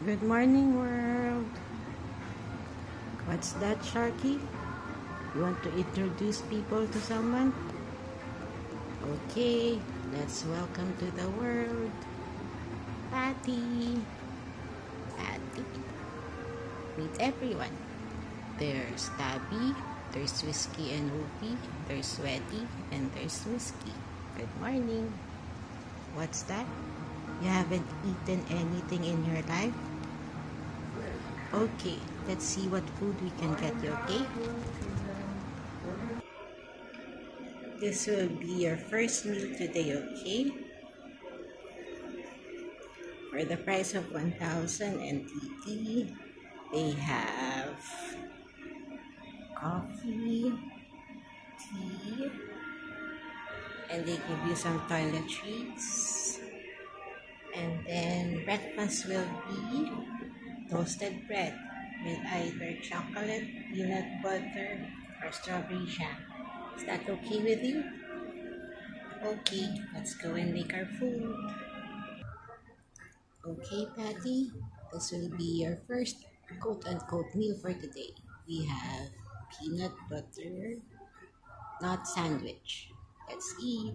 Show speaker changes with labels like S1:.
S1: Good morning, world. What's that, Sharky? You want to introduce people to someone? Okay, let's welcome to the world. Patty. Patty. Meet everyone. There's Tabby, there's Whiskey and Whoopi, there's Sweaty, and there's Whiskey. Good morning. What's that? You haven't eaten anything in your life? Okay, let's see what food we can get you, okay? This will be your first meal today, okay? For the price of 1,000 NTT, they have coffee, tea, and they give you some toiletries. And then breakfast will be toasted bread with either chocolate, peanut butter, or strawberry jam. Is that okay with you? Okay, let's go and make our food. Okay, Patty, this will be your first quote-unquote meal for today. We have peanut butter, not sandwich. Let's eat.